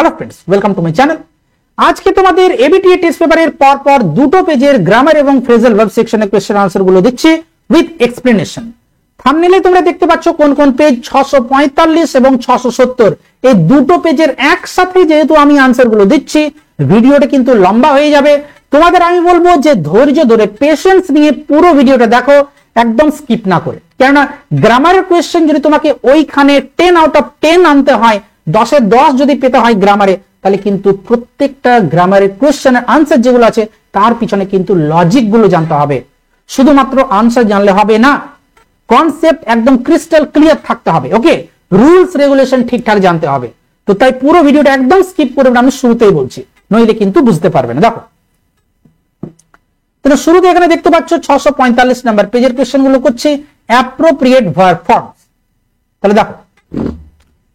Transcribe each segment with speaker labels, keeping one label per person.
Speaker 1: Hello friends, welcome to my channel. আজকে তোমাদের ABTA test পেপারের পরপর দুটো পেজের গ্রামার এবং ফ্রেজাল ভার্ব সেকশনের কোশ্চেন আনসার গুলো দিচ্ছি উইথ এক্সপ্লেনেশন। থাম্বনেলে তোমরা দেখতে পাচ্ছ কোন কোন পেজ 645 এবং 670, এই দুটো পেজের একসাথে যেহেতু আমি আনসার গুলো দিচ্ছি, ভিডিওটা কিন্তু লম্বা হয়ে যাবে। তোমাদের আমি বলবো যে ধৈর্য ধরে পেশেন্স নিয়ে পুরো ভিডিওটা দেখো, একদম স্কিপ না করে। কেননা গ্রামারের কোয়েশ্চেন যদি তোমাকে ওইখানে 10 আউট অফ 10 আনতে হয়, 10-এ 10 যদি পেতে হয় গ্রামারে, তাহলে কিন্তু প্রত্যেকটা গ্রামারের কোয়েশ্চেনের আনসার যেগুলো আছে তার পিছনে কিন্তু লজিক গুলো জানতে হবে। শুধুমাত্র আনসার জানলে হবে না, কনসেপ্ট একদম ক্রিস্টাল ক্লিয়ার থাকতে হবে। ওকে, রুলস রেগুলেশন ঠিকঠাক জানতে হবে। তো তাই পুরো ভিডিওটা একদম স্কিপ করে আমি শুরুতেই বলছি, নইলে কিন্তু বুঝতে পারবে না। দেখো, শুরুতে এখানে দেখতে পাচ্ছ 645 নাম্বার পেজের কোশ্চেন গুলো করছে অ্যাপ্রোপ্রিয়েট ভার্ব ফর্মস। তাহলে দেখো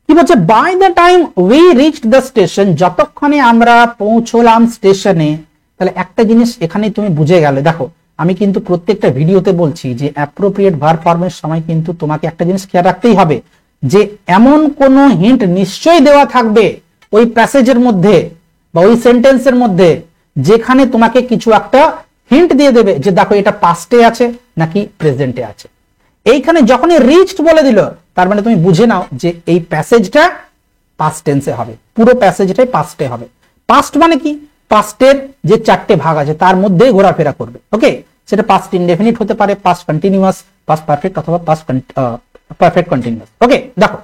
Speaker 1: কি বলছে, by the time we reached the station, যতক্ষণে আমরা পৌঁছলাম স্টেশনে। তাহলে একটা জিনিস এখানে তুমি বুঝে গেলে, দেখো আমি কিন্তু প্রত্যেকটা ভিডিওতে বলছি যে অ্যাপ্রোপ্রিয়েট ভার্ব ফর্মের সময় কিন্তু তোমাকে একটা জিনিস খেয়াল রাখতেই হবে যে এমন কোন হিন্ট নিশ্চয়ই দেওয়া থাকবে ওই প্যাসেজের মধ্যে বা ওই সেন্টেন্সের মধ্যে যেখানে তোমাকে কিছু একটা হিন্ট দিয়ে দেবে যে দেখো এটা পাস্টে আছে নাকি প্রেজেন্টে আছে। এইখানে যখনই রিচড বলে দিল, তার মানে তুমি বুঝে নাও যে এই প্যাসেজটা পাস্ট টেন্সে হবে, পুরো প্যাসেজটাই পাস্টে হবে। পাস্ট মানে কি, পাস্টের যে 4টে ভাগ আছে তার মধ্যে ঘোরাফেরা করবে। ওকে, সেটা পাস্ট ইনডেফিনিট হতে পারে, পাস্ট কন্টিনিউয়াস, পাস্ট পারফেক্ট অথবা পাস্ট পারফেক্ট কন্টিনিউয়াস। ওকে, দেখো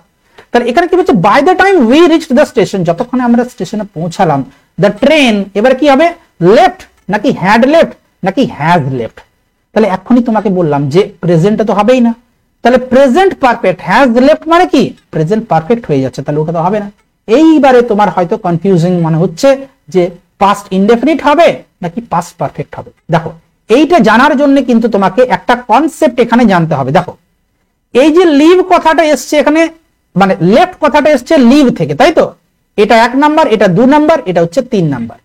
Speaker 1: তাহলে এখানে কি বলছে, by the time we reached the station, যতক্ষণে আমরা স্টেশনে পৌঁছালাম, দ্য ট্রেন এবার কি হবে, লেফট নাকি হ্যাড লেফট নাকি হ্যাজ লেফট। তাহলে এখনই তোমাকে বললাম যে প্রেজেন্টে তো হবেই না, তাহলে প্রেজেন্ট পারফেক্ট, হ্যাজ লেফট মানে কি প্রেজেন্ট পারফেক্ট হয়ে যাচ্ছে, তাহলে ওটা তো হবে না। এইবারে তোমার হয়তো কনফিউজিং মনে হচ্ছে যে পাস্ট ইনডেফিনিট হবে নাকি পাস্ট পারফেক্ট হবে। দেখো এইটা জানার জন্য কিন্তু তোমাকে একটা কনসেপ্ট এখানে জানতে হবে। দেখো এই যে লিভ কথাটা এসছে এখানে, মানে লেফট কথাটা এসছে লিভ থেকে, তাই তো? এটা 1 নাম্বার, এটা 2 নাম্বার, এটা হচ্ছে 3 নাম্বার।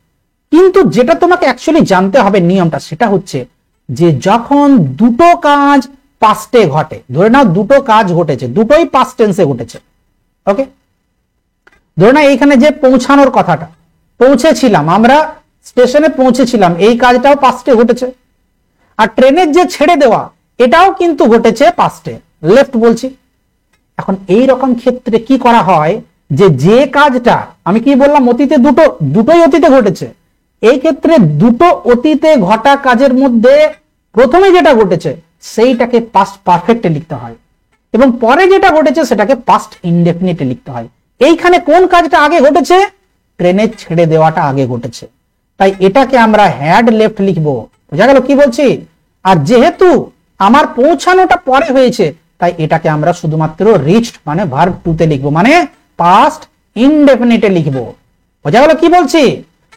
Speaker 1: কিন্তু যেটা তোমাকে অ্যাকচুয়ালি জানতে হবে নিয়মটা, সেটা হচ্ছে যে যখন দুটো কাজ পাস্টে ঘটে, ধরে নাও দুটো কাজ ঘটেছে, দুটোই পাস্ট টেন্সে ঘটেছে। ওকে, ধরে নাও এইখানে যে পৌঁছানোর কথাটা, পৌঁছেছিলাম আমরা, স্টেশনে পৌঁছেছিলাম, এই কাজটাও পাস্টে ঘটেছে। আর ট্রেনের যে ছেড়ে দেওয়া, এটাও কিন্তু ঘটেছে পাস্টে, লেফট বলছি। এখন এই রকম ক্ষেত্রে কি করা হয়, যে কাজটা আমি কি বললাম অতীতে দুটোই অতীতে ঘটেছে, এই ক্ষেত্রে দুটো অতীতে ঘটা কাজের মধ্যে প্রথমে যেটা ঘটেছে সেইটাকে পাস্ট পারফেক্টে লিখতে হয় এবং পরে যেটা ঘটেছে সেটাকে পাস্ট ইনডেফিনিটে লিখতে হয়। এইখানে কোন কাজটা আগে ঘটেছে, ট্রেনের ছেড়ে দেওয়াটা আগে ঘটেছে, তাই এটাকে আমরা হ্যাড লেফট লিখবো। বোঝা গেল কি বলছি? আর যেহেতু আমার পৌঁছানোটা পরে হয়েছে, তাই এটাকে আমরা শুধুমাত্র রিচড মানে ভার্ব টু তে লিখবো, মানে পাস্ট ইনডেফিনিটে লিখবো। বোঝা গেল কি বলছি?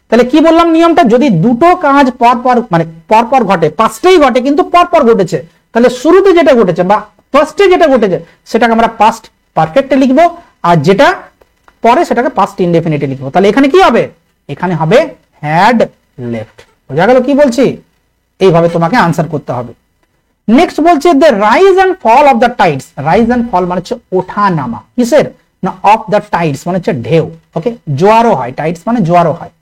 Speaker 1: তাহলে কি বললাম নিয়মটা, যদি দুটো কাজ পরপর মানে পরপর ঘটে, পাস্টেই ঘটে কিন্তু পরপর ঘটেছে, তাহলে শুরুতে যেটা ঘটেছে বা ফার্স্টে যেটা ঘটেছে সেটাকে আমরা পাস্ট পারফেক্টে লিখবো, আর যেটা পরে সেটাকে পাস্ট ইনডেফিনিটে লিখবো। তাহলে এখানে কি হবে, এখানে হবে হ্যাড লেফট। বোঝা গেল কি বলছি? এইভাবে তোমাকে আনসার করতে হবে। নেক্সট বলছে the rise and fall of the tides. Rise and fall মানে হচ্ছে ওঠা নামা, কিসের না, অফ দ্য টাইডস মানে হচ্ছে ঢেউ। ওকে, জোয়ারও হয়, টাইডস মানে জোয়ারও হয়।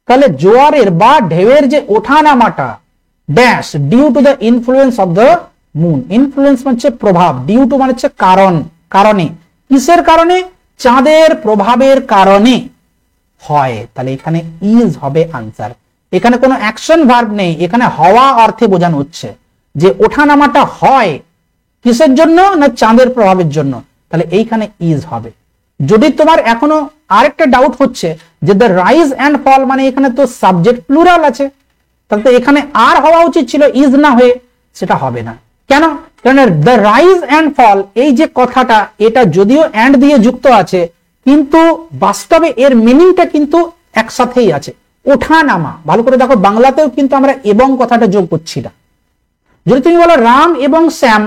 Speaker 1: তাহলে জোয়ারের বা ঢেউয়ের যে ওঠা নামাটা dash due to the influence of the moon. Influence মানে হচ্ছে প্রভাব, ডিউ টু মানে হচ্ছে কারণ, কারণে। কিসের কারণে? চাঁদের প্রভাবের কারণে হয়। তাহলে এখানে ইজ হবে আনসার। এখানে কোনো অ্যাকশন ভার্ব নেই, এখানে হওয়া অর্থে বোঝানো হচ্ছে যে ওঠানামাটা হয় কিসের জন্য না, চাঁদের প্রভাবের জন্য। তাহলে এইখানে ইজ হবে। যদি তোমার এখনো আরেকটা ডাউট হচ্ছে যে দ্য রাইজ এন্ড ফল মানে এখানে তো সাবজেক্ট প্লুরাল আছে, তাহলে তো এখানে আর হওয়া উচিত ছিল ইজ না হয়ে, সেটা হবে না। কেন? কারণ দ্য রাইজ এন্ড ফল এই যে কথাটা, এটা যদিও এন্ড দিয়ে যুক্ত আছে কিন্তু বাস্তবে এর মিনিংটা কিন্তু একসাথেই আছে, ওঠা নামা। ভালো করে দেখো, বাংলাতেও কিন্তু আমরা এবং কথাটা যোগ করছি না। যদি তুমি বলো রাম এবং শ্যাম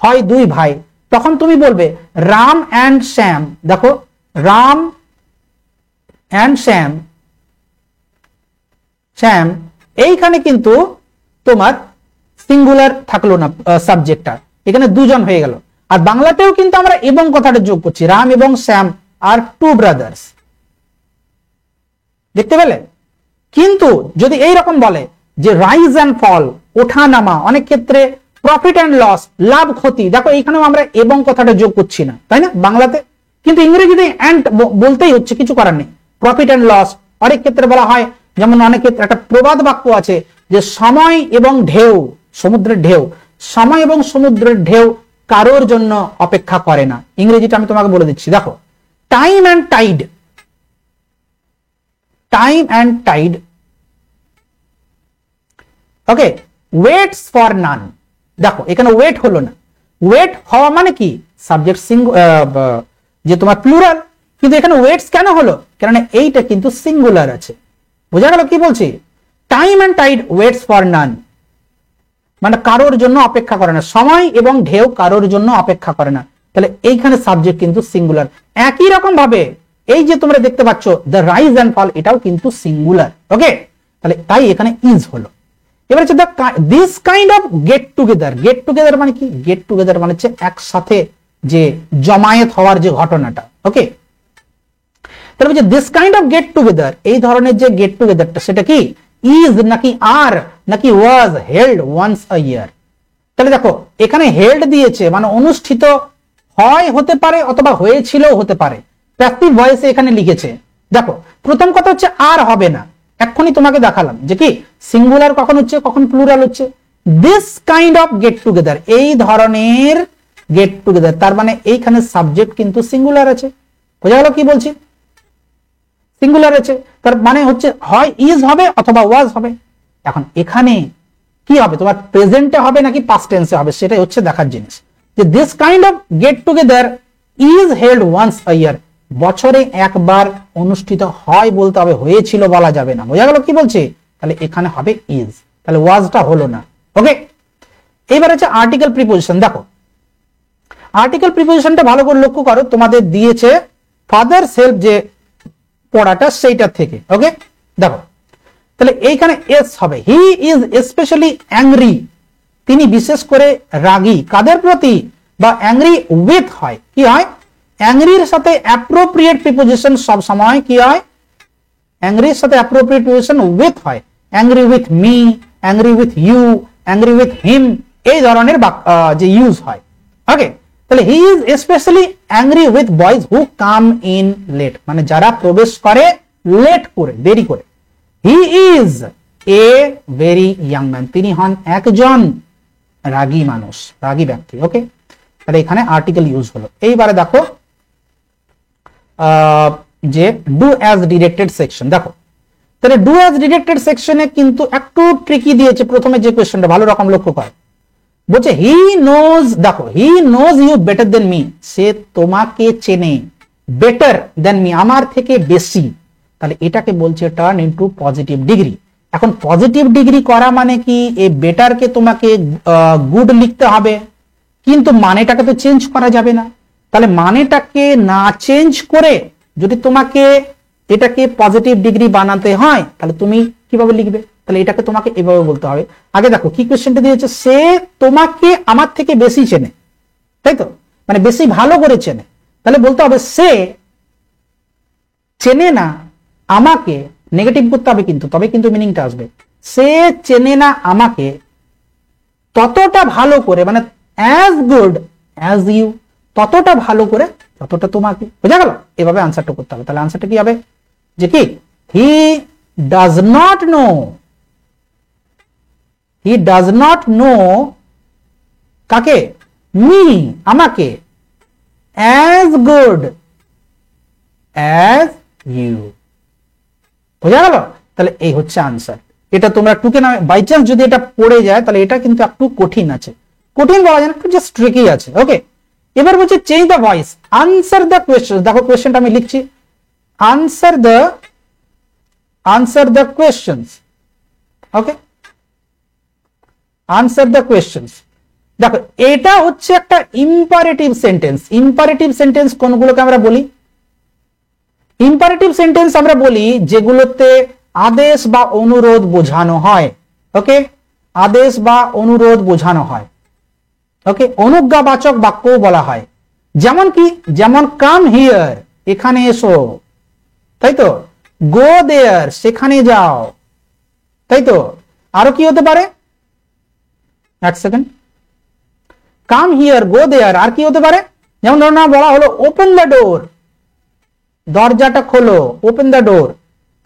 Speaker 1: হয় দুই ভাই, তখন তুমি বলবে রাম অ্যান্ড শ্যাম। দেখো রাম অ্যান্ড শ্যাম, শ্যাম এইখানে কিন্তু তোমার সিঙ্গুলার থাকলো না সাবজেক্টটা, এখানে দুজন হয়ে গেল। আর বাংলাতেও কিন্তু আমরা এবং কথাটা যোগ করছি, রাম এবং শ্যাম আর টু ব্রাদার্স। দেখতে পেলে? কিন্তু যদি এই রকম বলে যে রাইজ অ্যান্ড ফল, ওঠা নামা, অনেক ক্ষেত্রে প্রফিট অ্যান্ড লস, লাভ ক্ষতি, দেখো এখানেও আমরা এবং কথাটা যোগ করছি না, তাই না বাংলাতে, কিন্তু ইংরেজিতে অ্যান্ড বলতেই হচ্ছে, কিছু করার নেই। প্রফিট অ্যান্ড লস অনেক ক্ষেত্রে বলা হয়, যেমন অনেক ক্ষেত্রে একটা প্রবাদ বাক্য আছে যে সময় এবং ঢেউ, সমুদ্রের ঢেউ, সময় এবং সমুদ্রের ঢেউ কারোর জন্য অপেক্ষা করে না। ইংরেজিটা আমি তোমাকে বলে দিচ্ছি, দেখো time and tide, time and tide, okay, waits for none. দেখো এখানে ওয়েট হলো না, ওয়েট হওয়া মানে কি সাবজেক্ট যে তোমার প্লুরাল, কিন্তু এখানে ওয়েটস কেন হলো, কারণ এইটা কিন্তু সিঙ্গুলার আছে। বোঝা গেল কি বলছি? Time and tide waits for none, মানে কারোর জন্য অপেক্ষা করে না, সময় এবং ঢেউ কারোর জন্য অপেক্ষা করে না। তাহলে এইখানে সাবজেক্ট কিন্তু সিঙ্গুলার। একই রকম ভাবে এই যে তোমরা দেখতে পাচ্ছ দ্য রাইজ অ্যান্ড ফল, এটাও কিন্তু সিঙ্গুলার। ওকে, তাহলে তাই এখানে ইজ হলো। এবার হচ্ছে this kind of get together. Get together মানে কি? গেট টুগেদার মানে হচ্ছে একসাথে যে জমায়েত হওয়ার যে ঘটনাটা। ওকে, তাহলে বলছে this kind of get together, এই ধরনের যে গেট টুগেদারটা সেটা কি ইজ নাকি আর নাকি ওয়াজ হেল্ড ওয়ান্স আ ইয়ার। তাহলে দেখো এখানে হেল্ড দিয়েছে মানে অনুষ্ঠিত হয় হতে পারে অথবা হয়েছিল হতে পারে, প্যাসিভ ভয়েসে এখানে লিখেছে। দেখো প্রথম কথা হচ্ছে আর হবে না, এক্ষুনি তোমাকে দেখালাম যে কি সিঙ্গুলার কখন হচ্ছে কখন প্লুরাল হচ্ছে। This kind of get together, এই ধরনের গেট টুগেদার, তার মানে এইখানে সাবজেক্ট কিন্তু সিঙ্গুলার আছে। বোঝা গেল কি বলছি? সিঙ্গুলার আছে, তার মানে হচ্ছে হয় ইজ হবে অথবা ওয়াজ হবে। এখন এখানে কি হবে, তোমার প্রেজেন্টে হবে নাকি পাস্ট টেন্সে হবে, সেটাই হচ্ছে দেখার জিনিস। যে this kind of get together is held once a year, বছরে একবার অনুষ্ঠিত হয় বলতে হবে, হয়েছিল বলা যাবে না। বোঝা গেল কি বলছে? তাহলে এখানে হবে ইজ, তাহলে ওয়াজটা হলো না। ওকে, এবার হচ্ছে আর্টিকেল প্রিপোজিশন। দেখো আর্টিকেল প্রিপোজিশনটা ভালো করে লক্ষ্য করো, তোমাদের দিয়েছে ফাদার সেলফ যে পড়াটা সেইটার থেকে। ওকে, দেখো তাহলে এইখানে এস হবে, হি ইজ স্পেশালি অ্যাংরি, তিনি বিশেষ করে রাগী, কাদের প্রতি, বা অ্যাংরি উইথ হয়, কি হয় অ্যাংরির সাথে অ্যাপ্রোপ্রিয়েট প্রিপোজিশন সব সময় কি হয়, অ্যাংরির সাথে অ্যাপ্রোপ্রিয়েট প্রিপোজিশন উইথ হয়। Angry with me, angry with you, angry with him, এই ধরনের যে ইউজ হয়। ওকে, তাহলে he is specially angry with boys who come in late, মানে যারা প্রবেশ করে লেট করে, দেরি করে। He is a very young man, তিনি হন একজন রাগী মানুষ, রাগী ব্যক্তি। ওকে, তাহলে এখানে আর্টিকেল ইউজ হলো। এইবারে দেখো যে ডু অ্যাজ ডিরেক্টেড সেকশন। দেখো তাহলে ডু অ্যাজ ডিরেক্টেড সেকশনে কিন্তু একটু ট্রিকি দিয়েছে। প্রথমে যে কোয়েশ্চনটা ভালো রকম লক্ষ্য কর, বলছে হি নোজ, দেখো he knows you better than me, সে তোমাকে চেনে বেটার দেন মি, আমার থেকে বেশি। তাহলে এটাকে বলছে টার্ন ইনটু পজিটিভ ডিগ্রি। এখন পজিটিভ ডিগ্রি করা মানে কি, এই বেটারকে তোমাকে গুড লিখতে হবে, কিন্তু মানেটাকে তো চেঞ্জ করা যাবে না। তাহলে মানেটাকে না চেঞ্জ করে যদি তোমাকে এটাকে পজিটিভ ডিগ্রি বানাতে হয় তাহলে তুমি কিভাবে লিখবে, তাহলে এটাকে তোমাকে এভাবে বলতে হবে। আগে দেখো কি কোশ্চেনটা দিয়েছে, সে তোমাকে আমার থেকে বেশি চেনে, তাই তো, মানে বেশি ভালো করে চেনে। তাহলে বলতে হবে সে চেনে না আমাকে, নেগেটিভ করতে হবে কিন্তু, তবে কিন্তু মিনিংটা আসবে। সে চেনে না আমাকে ততটা ভালো করে, মানে অ্যাজ গুড অ্যাজ ইউ, ততটা ভালো করে ততটা তোমাকে। বোঝা গেল? এভাবে আনসারটা করতে হবে। তাহলে আনসারটা কি হবে, যে কি he does not know, he does not know কাকে, মি আমাকে, অ্যাজ গুড অ্যাজ ইউ। বোঝা গেল? তাহলে এই হচ্ছে আনসার। এটা তোমরা টুকে না, বাই চান্স যদি এটা পড়ে যায় তাহলে এটা কিন্তু একটু কঠিন আছে, কঠিন বলা যায় না, একটু জাস্ট ট্রিকি আছে। ওকে, এবার বলছে change the voice, answer the question. দেখো কোয়েশ্চনটা আমি লিখছি, answer the questions. Okay, answer the questions. দেখো এটা হচ্ছে একটা ইম্পারেটিভ সেন্টেন্স। ইম্পারেটিভ সেন্টেন্স কোনগুলোকে আমরা বলি, ইম্পারেটিভ সেন্টেন্স আমরা বলি যেগুলোতে আদেশ বা অনুরোধ বোঝানো হয়। ওকে, আদেশ বা অনুরোধ বোঝানো হয়। ওকে, অনুজ্ঞাবাচক বাক্যও বলা হয়। যেমন কি, যেমন কাম হিয়ার, এখানে এসো, তাই তো, গো দেয়ার, সেখানে যাও, তাই তো। আরো কি হতে পারে, এক সেকেন্ড, কাম হিয়ার, গো দেয়ার, আর কি হতে পারে, যেমন ধরুন বলা হলো ওপেন দ্য ডোর, দরজাটা খোলো, open the door,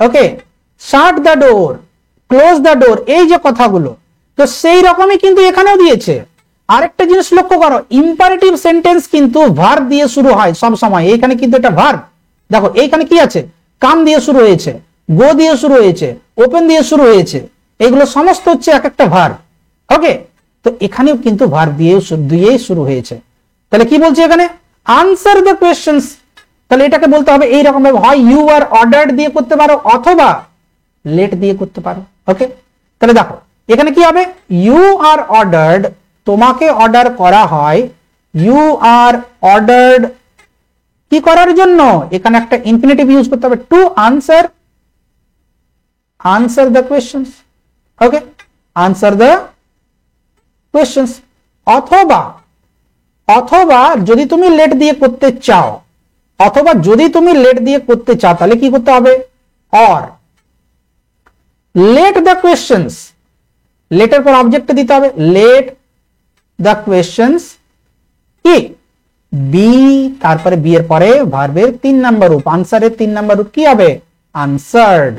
Speaker 1: okay, shut the door, close the door, এই যে কথাগুলো, তো সেই রকমই কিন্তু এখানেও দিয়েছে। আরেকটা জিনিস লক্ষ্য করো, ইম্পারেটিভ সেন্টেন্স কিন্তু ভার্ব দিয়ে শুরু হয় সব সময়, এইখানে কিন্তু এটা ভার্ব। দেখো এইখানে কি আছে, কাম দিয়ে শুরু হয়েছে, গো দিয়ে শুরু হয়েছে, ওপেন দিয়ে শুরু হয়েছে, এগুলো সমস্ত হচ্ছে এক একটা ভার্ব। ওকে, তো এখানেও কিন্তু ভার্ব দিয়ে শুরু হয়েছে। তাহলে কি বলছে এখানে, আনসার দ্য কোয়েশ্চেন্স, তাহলে এটাকে বলতে হবে এইরকম ভাবে, হয় ইউ আর অর্ডার্ড দিয়ে করতে পারো অথবা লেট দিয়ে করতে পারো। ওকে, তাহলে দেখো এখানে কি হবে, ইউ আর অর্ডার্ড, তোমাকে অর্ডার করা হয়, ইউ আর অর্ডার্ড কি করার জন্য, এখানে একটা ইনফিনিটিভ ইউজ করতে হবে, to answer, answer the questions. Okay, answer the questions, অথবা, অথবা যদি তুমি লেট দিয়ে করতে চাও, অথবা যদি তুমি লেট দিয়ে করতে চাও তাহলে কি করতে হবে, অর লেট দ্য কোয়েশ্চেন্স, লেটের পর অবজেক্ট দিতে হবে, লেট দ্য কোয়েশ্চেন্স কি বি, তারপরে বি এর পরে ভার্বের 3 নাম্বার রূপ, আনসারের 3 নাম্বার রূপ কি হবে, আনসার্ড।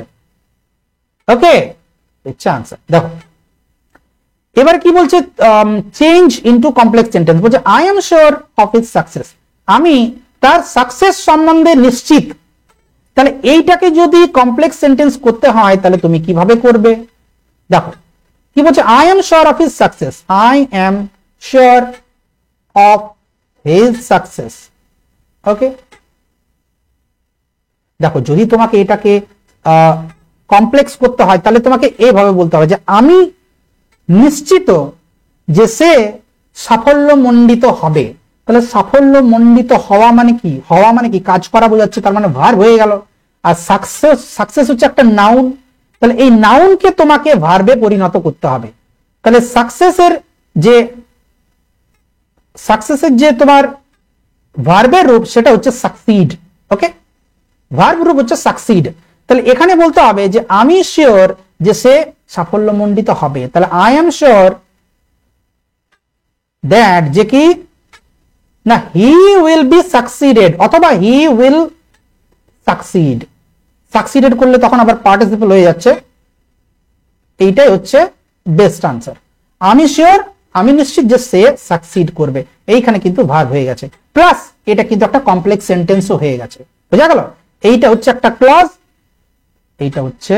Speaker 1: Okay, it's answer. দেখো এবার কি বলছে, চেঞ্জ ইনটু কমপ্লেক্স সেন্টেন্স, বলছে I am sure of his success, আমি তার সাকসেস সম্বন্ধে নিশ্চিত। তাহলে এইটাকে যদি কমপ্লেক্স সেন্টেন্স করতে হয় তাহলে তুমি কিভাবে করবে, দেখো কি বলছে, I am sure of his success, I am sure of his success. Okay, দেখো যদি তোমাকে এটাকে কমপ্লেক্স করতে হয় তাহলে তোমাকে এইভাবে বলতে হবে যে আমি নিশ্চিত যে সে সাফল্যমণ্ডিত হবে। তাহলে সাফল্যমণ্ডিত হওয়া মানে কি, হওয়া মানে কি, কাজ করা বোঝাচ্ছে, তার মানে ভার্ব হয়ে গেল। আর সাকসেস, সাকসেস হচ্ছে একটা নাউন, তাহলে এই নাউনকে তোমাকে ভার্বে পরিণত করতে হবে। তাহলে সাকসেসের যে তোমার ভার্বের রূপ সেটা হচ্ছে সাকসিড। ওকে, ভার্ব রূপ হচ্ছে সাকসিড। তাহলে এখানে বলতে হবে যে আমি শিওর যে সে সাফল্যমণ্ডিত হবে, তাহলে আই এম শিওর দ্যাট, যে কি না, হি উইল বি সাকসিডেড, অথবা হি উইল সাকসিড, সাকসিডেড করলে তখন আবার পার্টিসিপল হয়ে যাচ্ছে, এইটাই হচ্ছে বেস্ট আনসার। আমি শিওর, আমি নিশ্চিত যে সে সাকসিড করবে, এইখানে কিন্তু ভার্ব হয়ে গেছে, প্লাস এটা কিন্তু একটা কমপ্লেক্স সেন্টেন্সও হয়ে গেছে, বুঝা গেল। এইটা হচ্ছে একটা ক্লজ, এইটা হচ্ছে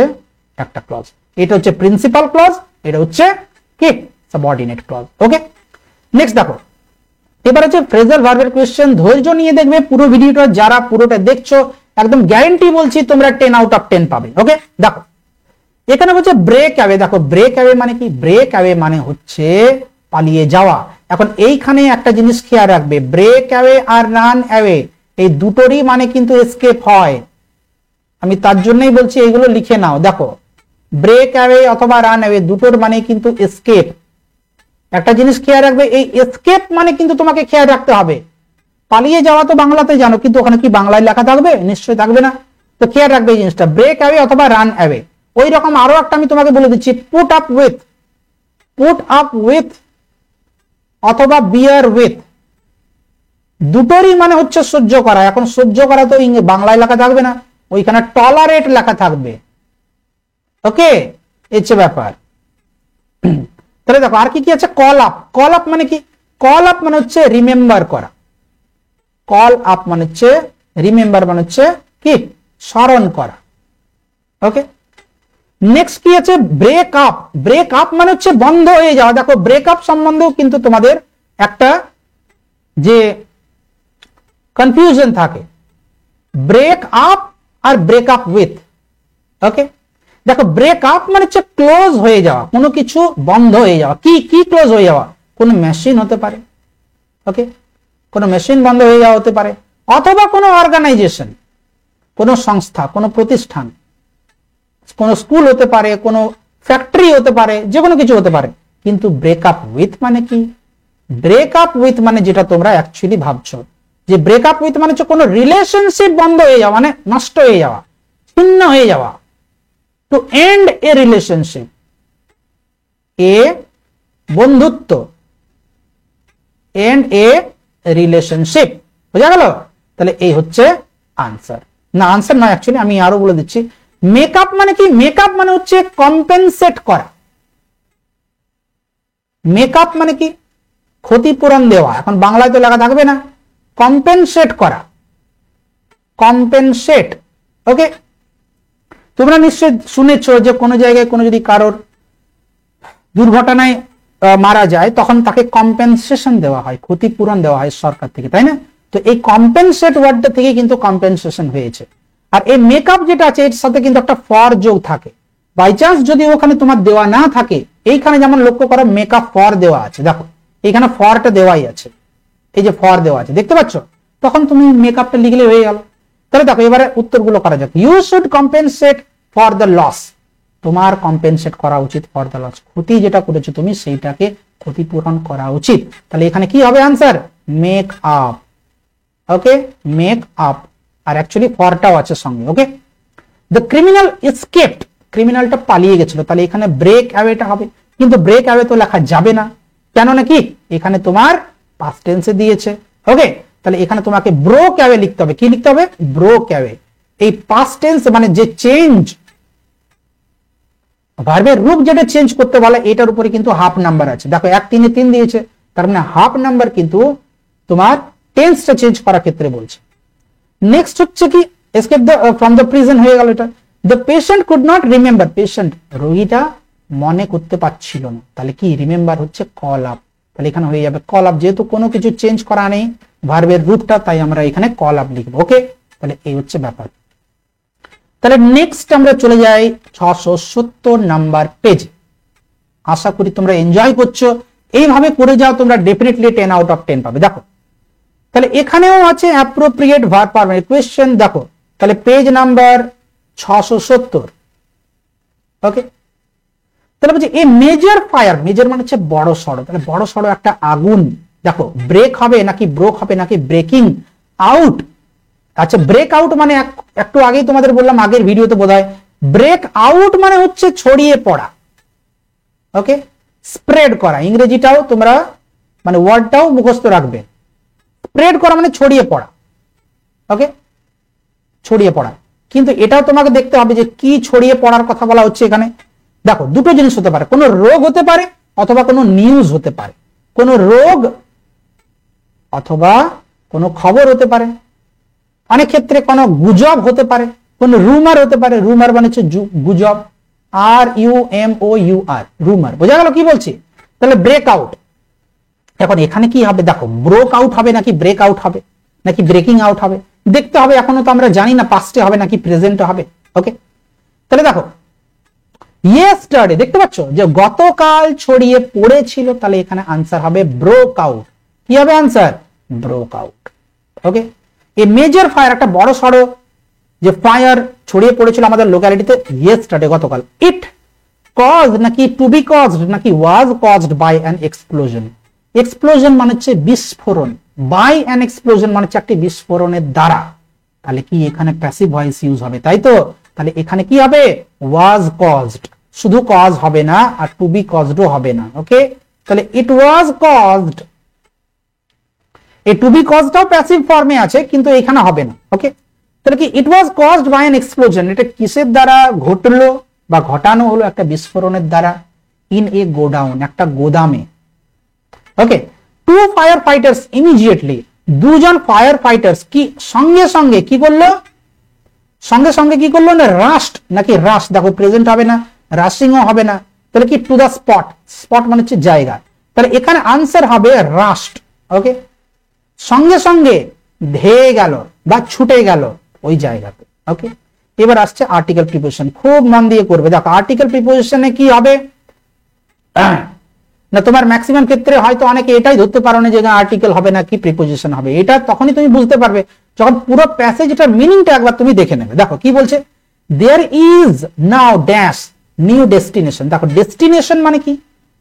Speaker 1: একটা ক্লজ, এটা হচ্ছে প্রিন্সিপাল ক্লজ, এটা হচ্ছে কি সাবঅর্ডিনেট ক্লজ। ওকে, নেক্সট দেখো, এবার হচ্ছে ফ্রেজাল ভার্বের কোশ্চেন, ধৈর্য নিয়ে দেখবে পুরো ভিডিওটা, যারা পুরোটা দেখছো একদম গ্যারান্টি বলছি তোমরা 10 আউট অফ 10 পাবে। ওকে, দেখো এখানে হচ্ছে ব্রেক অ্যাওয়ে, দেখো ব্রেক অ্যাওয়ে মানে কি, ব্রেক অ্যাওয়ে মানে হচ্ছে পালিয়ে যাওয়া। এখন এইখানে একটা জিনিস খেয়াল রাখবে, ব্রেক অ্যাওয়ে আর রান অ্যাওয়ে এই দুটোরই মানে কিন্তু এসকেপ হয়, আমি তার জন্যই বলছি এইগুলো লিখে নাও। দেখো ব্রেক অ্যাওয়ে অথবা রান অ্যাওয়ে দুটোর মানে কিন্তু এসকেপ। একটা জিনিস খেয়াল রাখবে, এই এসকেপ মানে কিন্তু তোমাকে খেয়াল রাখতে হবে, পালিয়ে যাওয়া তো বাংলাতে জানো, কিন্তু ওখানে কি বাংলায় লেখা থাকবে, নিশ্চয়ই থাকবে না। তো খেয়াল রাখবে এই জিনিসটা, ব্রেক অ্যাওয়ে অথবা রান অ্যাওয়ে। ওই রকম আরো একটা আমি তোমাকে বলে দিচ্ছি, put up with, put up with অথবা বিয়ার উইথ, দুটোরই মানে হচ্ছে সহ্য করা। এখন সহ্য করা তো বাংলায় লেখা থাকবে না, ওইখানে টলারেট লেখা থাকবে। ওকে, হচ্ছে ব্যাপার। তাহলে দেখো আর কি কি আছে, কল আপ, কল আপ মানে কি, কল আপ মানে হচ্ছে রিমেম্বার করা, কল আপ মানে হচ্ছে রিমেম্বার মানে হচ্ছে কি স্মরণ করা। ওকে, নেক্সট কি আছে, ব্রেক আপ, ব্রেক আপ মানে হচ্ছে বন্ধ হয়ে যাওয়া। দেখো ব্রেক আপ সম্বন্ধেও কিন্তু তোমাদের একটা যে কনফিউশন থাকে, ব্রেক আপ আর ব্রেক আপ উইথ। ওকে, দেখো ব্রেক আপ মানে হচ্ছে ক্লোজ হয়ে যাওয়া, কোনো কিছু বন্ধ হয়ে যাওয়া। কি কি ক্লোজ হয়ে যাওয়া, কোনো মেশিন হতে পারে, ওকে, কোনো মেশিন বন্ধ হয়ে যাওয়া হতে পারে, অথবা কোনো অর্গানাইজেশন, কোনো সংস্থা, কোনো প্রতিষ্ঠান, কোনো স্কুল হতে পারে, কোনো ফ্যাক্টরি হতে পারে, যে কোনো কিছু হতে পারে। কিন্তু ব্রেকআপ উইথ মানে কি, ব্রেকআপ উইথ মানে যেটা তোমরা অ্যাকচুয়ালি ভাবছো যে ব্রেকআপ উইথ মানে হচ্ছে কোনো রিলেশনশিপ বন্ধ হয়ে যাওয়া, মানে নষ্ট হয়ে যাওয়া, ছিন্ন হয়ে যাওয়া, টু এন্ড এ রিলেশনশিপ, এ বন্ধুত্ব, এন্ড এ রিলেশনশিপ। বোঝা গেল? তাহলে এই হচ্ছে আনসার। না আনসার নয়, অ্যাকচুয়ালি আমি আরো বলে দিচ্ছি। মেকআপ মানে কি? মেকআপ মানে হচ্ছে কম্পেনসেট করা। মেকআপ মানে কি? ক্ষতিপূরণ দেওয়া। এখন বাংলায় তো লেখা থাকবে না, কম্পেনসেট করা, কম্পেনসেট। ওকে, তোমরা নিশ্চয় শুনেছ যে কোনো জায়গায় কোনো যদি কারোর দুর্ঘটনায় মারা যায় তখন তাকে কম্পেনসেশন দেওয়া হয়, ক্ষতিপূরণ দেওয়া হয় সরকার থেকে, তাই না? তো এই কম্পেনসেট ওয়ার্ডটা থেকে কিন্তু কম্পেনসেশন হয়েছে। আর এই মেকআপ যেটা আছে এর সাথে কিন্তু একটা ফর যোগ থাকে। বাই চান্স যদি ওখানে তোমার দেওয়া না থাকে, এইখানে যেমন লক্ষ্য করো মেকআপ ফর দেওয়া আছে, দেখো এখানে ফরটা দেওয়াই আছে, এই যে ফর দেওয়া আছে দেখতে পাচ্ছ, তখন তুমি মেকআপটা লিখলে হয়ে গেল। তাহলে দেখো এবারে উত্তরগুলো করা যাক। You should compensate for the loss, তোমার কম্পেনসেট করা উচিত ফর দ্য লস, ক্ষতি যেটা করেছো তুমি সেইটাকে ক্ষতিপূরণ করা উচিত। তাহলে এখানে কি হবে answer? Make up. Okay, make up. আর অ্যাকচুয়ালি ফরটাও আছে সঙ্গে। ওকে, দ্য ক্রিমিনাল এসকেপড, ক্রিমিনালটা পালিয়ে গেছিল, তাহলে এখানে ব্রেক অ্যাওয়েটা হবে, কিন্তু ব্রেক অ্যাওয়ে তো লেখা যাবে না, কেন নাকি এখানে তোমার পাস্ট টেন্সে দিয়েছে। ওকে, তাহলে এখানে তোমাকে ব্রোক অ্যাওয়ে লিখতে হবে। কি লিখতে হবে? Broke away. এই পাস্ট টেন্স মানে যে চেঞ্জ, ভার্বের রূপ যেটা চেঞ্জ করতে বলে এটার উপরে কিন্তু হাফ নাম্বার আছে। দেখো 1 3 3 দিয়েছে, তার মানে হাফ নাম্বার কিন্তু তোমার টেন্সটা চেঞ্জ করার ক্ষেত্রে বলছে। নেক্সট হচ্ছে কি? এসকেপ ফ্রম দ্য প্রিজন হয়ে গেল এটা। The patient could not remember, patient রোগীটা মনে করতে পারছিল না, তাহলে কি? রিমেম্বার হচ্ছে কল আপ, তাহলে এখানে হয়ে যাবে কল আপ। যেহেতু কোনো কিছু চেঞ্জ করা নেই ভার্বের রূপটা, তাই আমরা এখানে কল আপ লিখবো। ওকে, তাহলে এই হচ্ছে ব্যাপার। তাহলে নেক্সট আমরা চলে যাই 670 নাম্বার পেজে। আশা করি তোমরা এনজয় করছো, এইভাবে করে যাও তোমরা ডেফিনেটলি 10 আউট অফ 10 পাবে। দেখো তাহলে এখানেও আছে অ্যাপ্রোপ্রিয়েট ভার্ব পারমানেন্ট কোয়েশ্চেন। দেখো তাহলে পেজ নাম্বার 670। ওকে, তাহলে বলছি এই মেজর ফায়ার, মেজর মানে হচ্ছে বড় সড়ো, তাহলে বড় সড়ো একটা আগুন। দেখো ব্রেক হবে নাকি ব্রোক হবে নাকি ব্রেকিং আউট? আচ্ছা, ব্রেক আউট মানে একটু আগেই তোমাদের বললাম আগের ভিডিওতে বোধহয়, ব্রেক আউট মানে হচ্ছে ছড়িয়ে পড়া। ওকে, স্প্রেড করা, ইংরেজিটাও তোমরা মানে ওয়ার্ডটাও মুখস্থ রাখবে। স্প্রেড করা মানে ছড়িয়ে পড়া। ওকে, ছড়িয়ে পড়া, কিন্তু এটাও তোমাকে দেখতে হবে যে কি ছড়িয়ে পড়ার কথা বলা হচ্ছে এখানে। দেখো দুটো জিনিস হতে পারে, কোনো রোগ হতে পারে অথবা কোনো নিউজ হতে পারে, কোনো রোগ অথবা কোনো খবর হতে পারে, অনেক ক্ষেত্রে কোনো গুজব হতে পারে, কোনো রুমার হতে পারে। রুমার মানে হচ্ছে গুজব, RUMOUR, রুমার। বোঝা গেল কি বলছি? তাহলে ব্রেক আউট। এখন এখানে কি হবে? দেখো ব্রোক আউট হবে নাকি ব্রেক আউট হবে নাকি ব্রেকিং আউট হবে দেখতে হবে, এখনো তো আমরা জানি না পাস্টে হবে নাকি প্রেজেন্টে হবে। ওকে, তাহলে দেখো ইয়েস্টারডে, দেখতে পাচ্ছ যে গতকাল ছড়িয়ে পড়েছিল, তাহলে এখানে আনসার হবে ব্রোক আউট। কি হবে আনসার? Broke out. ওকে, এই মেজর ফায়ার একটা বড় সড়ো যে ফায়ার ছড়িয়ে পড়েছিল আমাদের লোকালিটিতে ইয়েস্টারডে, গতকাল। ইট কজ নাকি টু বি কজড নাকি was caused by an explosion? Explosion মানে হচ্ছে বিস্ফোরণ, বাই অ্যান এক্সপ্লোশন মানে হচ্ছে একটি বিস্ফোরণের দ্বারা। তাহলে কি এখানে প্যাসিভ ভয়েস ইউজ হবে, তাই তো? তাহলে এখানে কি হবে? ওয়াজ কজড, শুধু কজ হবে না আর টু বি কজডও হবে না। ওকে, তাহলে ইট ওয়াজ কজড, এই টু বি কজটাও প্যাসিভ ফর্মে আছে কিন্তু এখানে হবে না। ওকে, তাহলে কি ইট ওয়াজ কজড বাই অ্যান এক্সপ্লোশন, এটা কিসের দ্বারা ঘটলো বা ঘটানো হলো? একটা বিস্ফোরণের দ্বারা। ইন এ গোডাউন, একটা গোদামে। ওকে, টু ফায়ার ফাইটার্স ইমিডিয়েটলি, দুজন ফায়ার ফাইটার্স কি সঙ্গে সঙ্গে কি করলো? সঙ্গে সঙ্গে কি করলো না? রাস্ট নাকি রাশ? দেখো প্রেজেন্ট হবে না, রাশিংও হবে না, তাহলে কি টু দা স্পট, স্পট মানে হচ্ছে জায়গা, তাহলে এখানে আনসার হবে রাস্ট। ওকে, সঙ্গে সঙ্গে ধেয়ে গেল বা ছুটে গেল ওই জায়গাতে। ওকে, এবার আসছে আর্টিকেল প্রিপোজিশন, খুব মন দিয়ে করবে। দেখো আর্টিকেল প্রিপোজিশনে কি হবে না, তোমার ম্যাক্সিমাম ক্ষেত্রে হয়তো অনেকে এটাই ধরতে পারো না যে আর্টিকেল হবে না কি প্রিপোজিশন হবে, এটা তখনই তুমি বুঝতে পারবে যখন পুরো প্যাসেজ এটার মিনিংটা একবার তুমি দেখে নেবে। দেখো কি বলছে, there is now dash new destination. দেখো ডেস্টিনেশন মানে কি?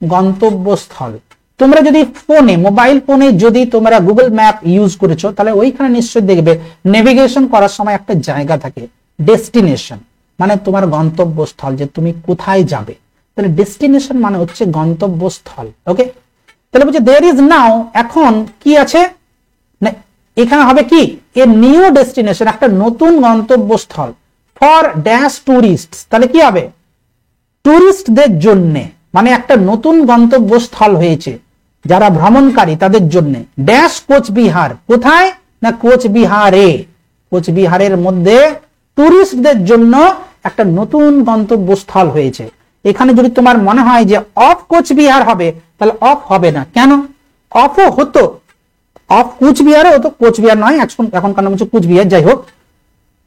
Speaker 1: গন্তব্যস্থল। তোমরা যদি ফোনে, মোবাইল ফোনে যদি তোমরা গুগল ম্যাপ ইউজ করেছো তাহলে ওইখানে নিশ্চয়ই দেখবে নেভিগেশন করার সময় একটা জায়গা থাকে ডেস্টিনেশন। মানে তোমার গন্তব্যস্থল, যে তুমি কোথায় যাবে। তাহলে ডেস্টিনেশন মানে হচ্ছে গন্তব্যস্থল। ওকে, তাহলে বলছে দেয়ার ইজ নাও, এখন কি আছে না, এখানে হবে কি এ নিউ ডেস্টিনেশন, একটা নতুন গন্তব্যস্থল ফর ড্যাশ টুরিস্ট। তাহলে কি হবে, টুরিস্টদের জন্য, মানে একটা নতুন গন্তব্যস্থল হয়েছে যারা ভ্রমণকারী তাদের জন্য। ড্যাশ কোচবিহার, কোথায় না কোচবিহারে, কোচবিহারের মধ্যে টুরিস্টদের জন্য একটা নতুন গন্তব্যস্থল হয়েছে। এখানে যদি তোমার মনে হয় যে অফ কোচবিহার হবে, তাহলে অফ হবে না। কেন, অফও হতো, অফ কুচবিহারে হতো, কোচবিহার নয়, এখনকার নাম হচ্ছে কুচবিহার। যাই হোক,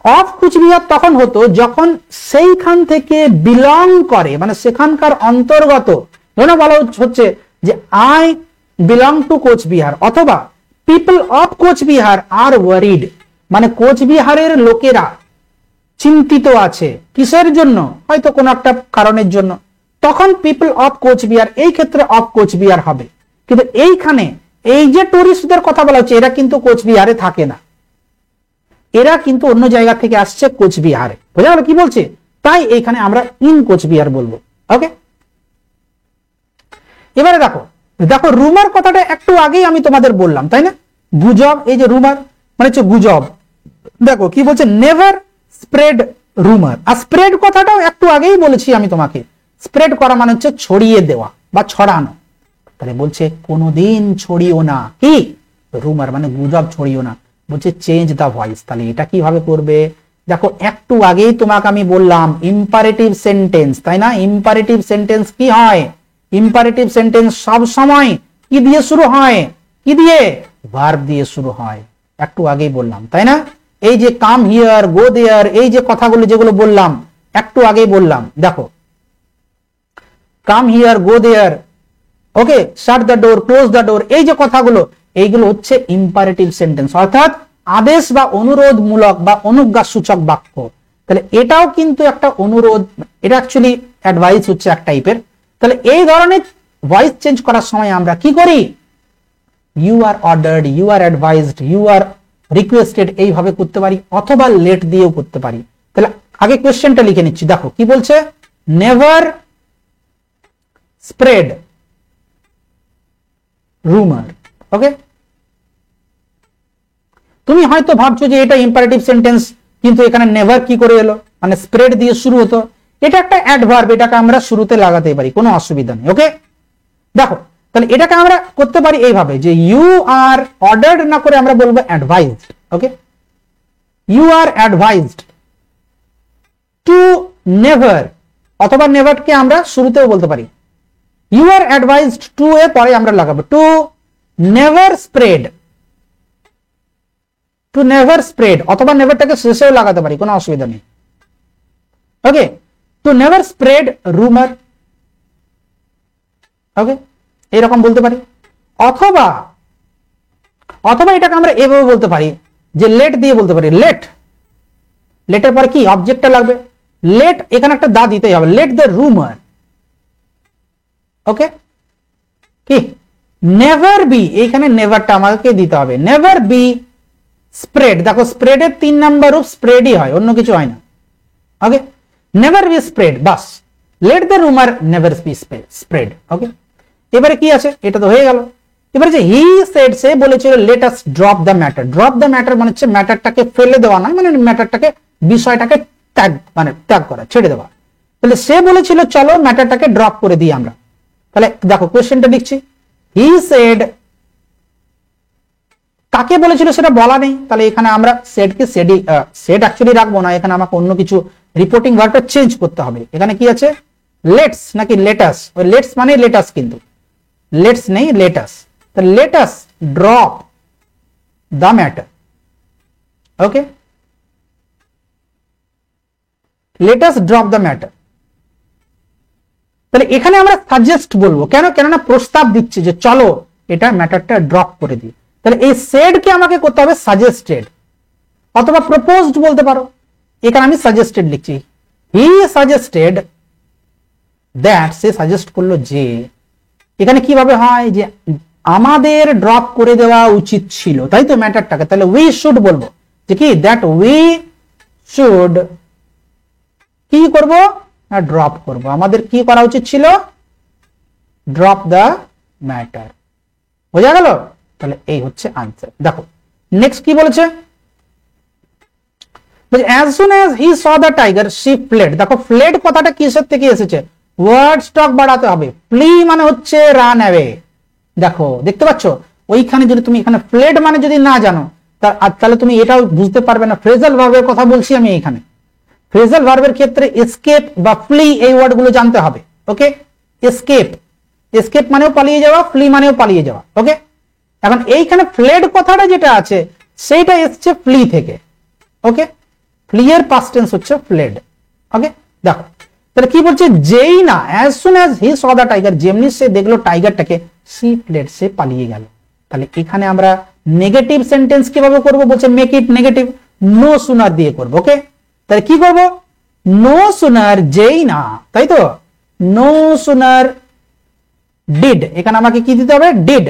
Speaker 1: অফ কুচবিহার তখন হতো যখন সেইখান থেকে বিলং করে, মানে সেখানকার অন্তর্গত। ধরে বলা হচ্ছে যে আই বিলং টু কোচবিহার, অথবা people of Cooch Behar are worried, মানে কোচবিহারের লোকেরা চিন্তিত আছে কিসের জন্য, হয়তো কোনো একটা কারণের জন্য, তখন পিপল অফ কোচবিহার, এই ক্ষেত্রে অফ কোচবিহার হবে। কিন্তু এইখানে এই যে টুরিস্টদের কথা বলা হচ্ছে, এরা কিন্তু কোচবিহারে থাকে না, এরা কিন্তু অন্য জায়গা থেকে আসছে কোচবিহারে। বোঝা গেল কি বলছে? তাই এইখানে আমরা ইন কোচবিহার বলবো। ওকে, এবারে দেখো দেখো রুমার কথাটা একটু আগেই আমি তোমাদের বললাম, তাই না? গুজব, এই যে রুমার মানে হচ্ছে গুজব। দেখো কি বলছে, নেভার স্প্রেড রুমার। আর স্প্রেড কথাটাও একটু আগেই বলেছি আমি তোমাকে, স্প্রেড করা মানে হচ্ছে ছড়িয়ে দেওয়া বা ছড়ানো। তাহলে বলছে কোনোদিন ছড়িও না, কি রুমার মানে গুজব ছড়িও না। বলছে চেঞ্জ দা ভয়েস, তাহলে এটা কিভাবে করবে? দেখো একটু আগেই তোমাকে আমি বললাম ইম্পারেটিভ সেন্টেন্স, তাই না? ইম্পারেটিভ সেন্টেন্স কি হয়? ইম্পারেটিভ সেন্টেন্স সব সময় কি দিয়ে শুরু হয়? কি দিয়ে? ভার্ব দিয়ে শুরু হয়। একটু আগেই বললাম, তাই না? এই যে কাম হিয়ার, গো দেয়ার, এই যে কথাগুলো যেগুলো বললাম একটু আগেই বললাম, দেখো come here, go there, okay, shut the door, close the door, এই যে কথাগুলো, এইগুলো হচ্ছে ইম্পারেটিভ সেন্টেন্স, অর্থাৎ আদেশ বা অনুরোধ মূলক বা অনুজ্ঞা সূচক বাক্য। তাহলে এটাও কিন্তু একটা অনুরোধ, এটা অ্যাকচুয়ালি অ্যাডভাইস হচ্ছে এক টাইপের। তাহলে এই ধরনের ভয়েস চেঞ্জ করার সময় আমরা কি করি? You are ordered, you are advised, you are requested, এইভাবে করতে পারি, অথবা লেট দিয়েও করতে পারি। তাহলে আগে কোশ্চেনটা লিখে নিচ্ছি, দেখো কি বলছে, নেভার স্প্রেড রুমার। ওকে, তুমি হয়তো ভাবছো যে এটা ইম্পারেটিভ সেন্টেন্স, কিন্তু এখানে নেভার কি করে এলো, মানে স্প্রেড দিয়ে শুরু হতো। এটা একটা অ্যাডভার্ব, এটাকে আমরা শুরুতে লাগাতে পারি, কোনো অসুবিধা নেই। ওকে, দেখো তাহলে এটাকে আমরা করতে পারি এইভাবে যে ইউ আর অর্ডার্ড না করে আমরা বলবো advised. Okay, you are advised to never, অথবা নেভারকে আমরা শুরুতেও বলতে পারি। You are advised to a পরে আমরা লাগাবো to never spread, to never spread, অথবা নেভারটাকে শেষেও লাগাতে পারি, কোনো অসুবিধা নেই। ওকে, টু নেভার স্প্রেড রুমার। ওকে, এরকম বলতে পারি, অথবা অথবা এটাকে আমরা এভাবে বলতে পারি যে লেট দিয়ে বলতে পারি। লেট, লেটের পরে কি অবজেক্টটা লাগবে, লেট, এখানে একটা দা দিতেই হবে, লেট দ্য রুমার। ওকে, কি নেভার বি, এইখানে নেভারটা আমাকে দিতে হবে, নেভার বি স্প্রেড। দেখো স্প্রেডের 3 নাম্বার রূপ স্প্রেডই হয়, অন্য কিছু হয় না। ওকে, নেভার বি স্প্রেড, বাস, let the rumour never be spread. Okay, এবারে কি আছে, এটা তো হয়ে গেল। এবারে যে হি সেড, সে বলেছিল let us drop the matter. Drop the matter মানে হচ্ছে ম্যাটারটাকে ফেলে দেওয়া নয়, মানে ম্যাটারটাকে, বিষয়টাকে ত্যাগ, মানে ত্যাগ করা, ছেড়ে দেওয়া। তাহলে সে বলেছিল চলো ম্যাটারটাকে ড্রপ করে দিই আমরা। তাহলে দেখো কোশ্চেনটা লিখছি, হি সেড, কাকে বলেছিল সেটা বলা নেই, তাহলে এখানে আমরা সেডকে সেডই, সেড অ্যাকচুয়ালি রাখবো না, এখানে আমাকে অন্য কিছু রিপোর্টিং ভার্বটা চেঞ্জ করতে হবে। এখানে কি আছে, লেটস নাকি লেটাস? ওই লেটস মানে লেটাস, কিন্তু লেটস নেই, লেটাস। তো let us drop the matter. Okay, let us drop the matter. তাহলে এখানে আমরা সাজেস্ট বলবো, কেন? কেননা প্রস্তাব দিচ্ছি যে চলো এটা ম্যাটারটা ড্রপ করে দিই। তাহলে এই সেডকে আমাকে করতে হবে সাজেস্টেড, অথবা প্রপোজড বলতে পারো। এখানে আমি সাজেস্টেড লিখছি, he suggested that, say suggest করলো যে, এখানে কিভাবে হয় যে আমাদের ড্রপ করে দেওয়া উচিত ছিল, তাই তো ম্যাটারটাকে। তাহলে উই শুড বলবো যে কি, দ্যাট উই শুড কি করব না ড্রপ করব, আমাদের কি করা উচিত ছিল ড্রপ দ্য ম্যাটার। বোঝা গেল? তাহলে এই হচ্ছে আনসার। দেখো নেক্সট কি বলেছে, as soon as he saw the tiger she fled। দেখো fled কথাটা কিসের থেকে এসেছে, ওয়ার্ড স্টক বাড়াতে হবে, ফ্লি মানে হচ্ছে রান অ্যাওয়ে। দেখো দেখতে পাচ্ছ ওইখানে যদি তুমি এখানে fled মানে যদি না জানো তাহলে তুমি এটাও বুঝতে পারবে না। ফ্রেজাল ভার্বের কথা বলছি আমি এখানে, ফ্রেজাল ভার্বের ক্ষেত্রে এসকেপ বা ফ্লি এই ওয়ার্ডগুলো জানতে হবে। ওকে, এসকেপ, এসকেপ মানেও পালিয়ে যাওয়া, ফ্লি মানেও পালিয়ে যাওয়া। ওকে, এখন এইখানে ফ্লেড কথাটা যেটা আছে সেইটা এসছে ফ্লি থেকে। ওকে, ফ্লি এর পাস্ট টেন্স হচ্ছে ফ্লেড। ওকে, দেখো তাহলে কি বলছে, যেই না as soon as he saw the tiger, যেমনি সে দেখলো টাইগারটাকে, she fled, সে পালিয়ে গেল। তাহলে এখানে আমরা নেগেটিভ সেন্টেন্স কিভাবে করব, বলছে make it negative, no sooner দিয়ে করব। ওকে, তাহলে কি করব, নো সুনার, যেই না, তাই তো, নো সুনার ডিড, এখানে আমাকে কি দিতে হবে did,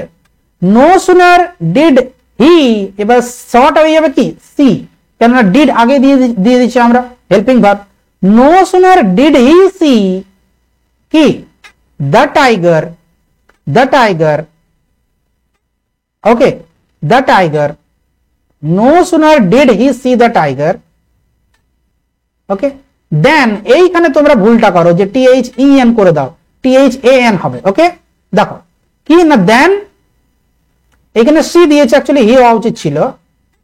Speaker 1: no sooner did he, এবার সটা হয়ে যাবে কি সি, কেননা ডিড আগে দিয়ে দিচ্ছি আমরা helping verb. No sooner did he see কি the tiger, the tiger, okay, the tiger, no sooner did he see the tiger. Okay, then এইখানে তোমরা ভুলটা করো যে THEN করে দাও, THAN হবে। ওকে, দেখো কি না দেন, এখানে সি দিয়েছে, অ্যাকচুয়ালি হি হওয়া উচিত ছিল,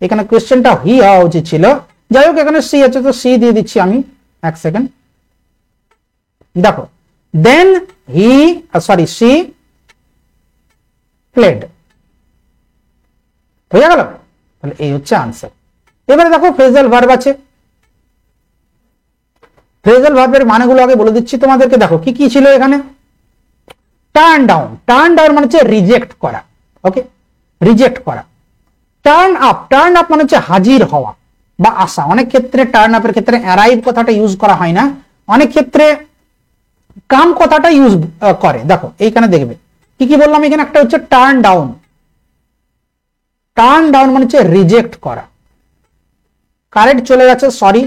Speaker 1: এখানে কোশ্চেনটা হি হওয়া উচিত ছিল। যাই হোক এখানে সি আছে তো সি দিয়ে দিচ্ছি আমি, এক সেকেন্ড। দেখো দেন হি সরি সি প্লেড, হয়ে গেল। তাহলে এই হচ্ছে আনসার। এবারে দেখো ফ্রেজাল ভার্ব আছে, ফ্রেজাল ভার্বের মানেগুলো আগে বলে দিচ্ছি তোমাদেরকে। দেখো কি কি ছিল এখানে, টার্ন ডাউন, টার্ন ডাউন মানে হচ্ছে রিজেক্ট করা। ওকে, রিজেক্ট করা। টার্ন আপ, টার্ন আপ মানে হচ্ছে হাজির হওয়া বা আসা। অনেক ক্ষেত্রে টার্ন আপের ক্ষেত্রে অ্যারাইভ কথাটা ইউজ করা হয় না, অনেক ক্ষেত্রে কাম কথাটা ইউজ করে। দেখো এইখানে দেখবে কি কি বললাম, এখানে একটা হচ্ছে টার্ন ডাউন, টার্ন ডাউন মানে হচ্ছে রিজেক্ট করা। কারেন্ট চলে গেছে, সরি,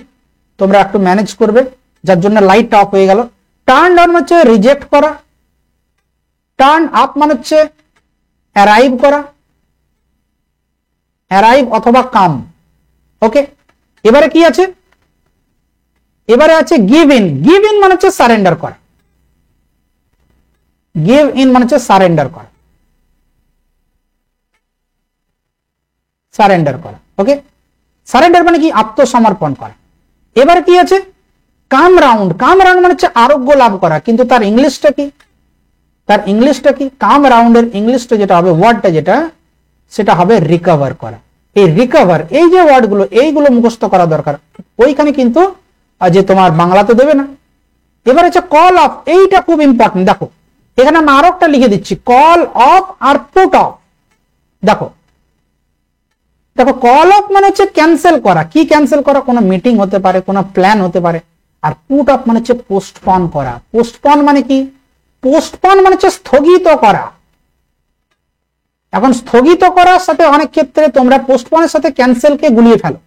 Speaker 1: তোমরা একটু ম্যানেজ করবে, যার জন্য লাইটটা অফ হয়ে গেল। টার্ন ডাউন মানে হচ্ছে রিজেক্ট করা, টার্ন আপ মানে হচ্ছে অ্যারাইভ করা, অ্যারাইভ অথবা কাম। ওকে, এবারে কি আছে, এবারে আছে গিভ ইন, গিভ ইন মানে হচ্ছে সারেন্ডার করা, গিভ ইন মানে হচ্ছে সারেন্ডার করা, সারেন্ডার করা। ওকে, সারেন্ডার মানে কি আত্মসমর্পণ করা। এবার কি আছে কাম রাউন্ড, কাম রাউন্ড মানে হচ্ছে আরোগ্য লাভ করা, কিন্তু তার ইংলিশটা কি, তার ইংলিশটা কি, কাম রাউন্ডের ইংলিশটা যেটা হবে, ওয়ার্ডটা যেটা, সেটা হবে রিকভার করা। এই রিকভার, এই যে ওয়ার্ডগুলো, এইগুলো মুখস্থ করা দরকার, ওইখানে কিন্তু যে তোমার বাংলাতে দেবে না। এবার হচ্ছে কল অফ, এইটা খুব ইম্পর্টেন্ট। দেখো এখানে আমি আরো একটা লিখে দিচ্ছি, কল অফ আর পুট অফ। দেখো দেখো কল অফ মানে হচ্ছে ক্যান্সেল করা, কি ক্যান্সেল করা, কোনো মিটিং হতে পারে, কোনো প্ল্যান হতে পারে। আর পুট অফ মানে হচ্ছে পোস্টপন করা। পোস্টপন মানে কি, পোস্টপন মানে হচ্ছে স্থগিত করা। এখন স্থগিত করার সাথে অনেক ক্ষেত্রে তোমরা পোস্টপনের সাথে ক্যান্সেলকে গুলিয়ে ফেলো।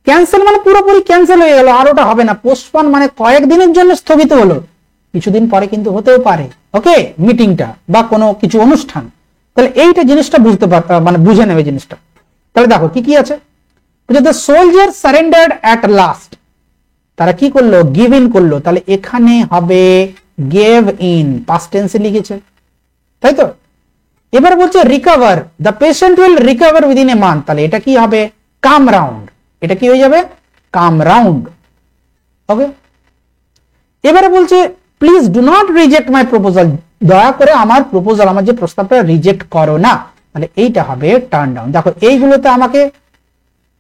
Speaker 1: ক্যান্সেল মানে পুরোপুরি ক্যান্সেল হয়ে গেল, আর ওটা হবে না। পোস্টপন মানে কয়েকদিনের জন্য স্থগিত হলো, কিছুদিন পরে কিন্তু হতেও পারে। ওকে, মিটিংটা বা কোনো কিছু অনুষ্ঠান। তাহলে এইটা জিনিসটা বুঝতে মানে বুঝে নেবে জিনিসটা। তাহলে দেখো কি কি আছে, the soldier surrendered at last, তারা কি করলো, গিভ ইন করলো। তাহলে এখানে হবে গেভ ইন, পাস্ট টেন্সে লিখেছে, তাই তো। এবার বলছে recover, the patient will recover within a month, তাহলে এটা কি হবে কাম রাউন্ড, এটা কি হয়ে যাবে কাম রাউন্ড। ওকে, এবারে বলছে please do not reject my proposal, দয়া করে আমার প্রপোজাল, আমার যে প্রস্তাবটা রিজেক্ট করো না। তাহলে এইটা হবে টার্ন ডাউন। দেখো এইগুলোতে আমাকে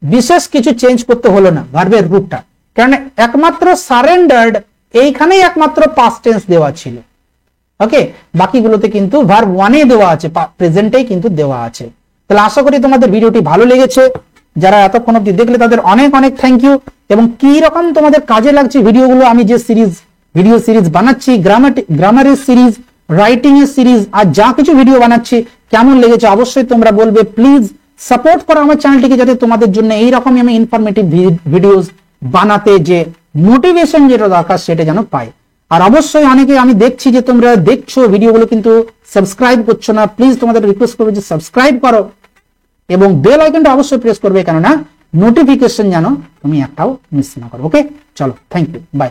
Speaker 1: বিশেষ কিছু চেঞ্জ করতে হলো না ভার্বের রূপটা, কারণ একমাত্র সারেন্ডার্ড এইখানেই একমাত্র পাস্ট টেন্স দেওয়া ছিল। ওকে, বাকিগুলোতে কিন্তু ভার্ব ওয়ানে দেওয়া আছে, প্রেজেন্টেই কিন্তু দেওয়া আছে। তাহলে আশা করি তোমাদের ভিডিওটি ভালো লেগেছে। যারা এতক্ষণ অবধি দেখলে তাদের অনেক অনেক থ্যাংক ইউ। এবং কি রকম তোমাদের কাজে লাগছে ভিডিওগুলো, আমি যে ভিডিও সিরিজ বানাচ্ছি, গ্রামারের সিরিজ, রাইটিং এর সিরিজ, আর যা কিছু ভিডিও বানাচ্ছি, কেমন লেগেছে অবশ্যই তোমরা বলবে। প্লিজ সাপোর্ট করো আমার চ্যানেলটিকে, যাতে তোমাদের জন্য এইরকমই আমি ইনফরমেটিভ ভিডিওস বানাতে যে মোটিভেশন যেটা দরকার সেটা যেন পাই। আর অবশ্যই অনেকে আমি দেখছি যে তোমরা দেখছো ভিডিওগুলো কিন্তু সাবস্ক্রাইব করছো না, প্লিজ তোমাদের রিকোয়েস্ট করবো যে সাবস্ক্রাইব করো এবং বেল আইকনটা অবশ্যই প্রেস করবে, কেননা নোটিফিকেশন যেন তুমি একটাও মিস না করো। ওকে, চলো, থ্যাংক ইউ, বাই।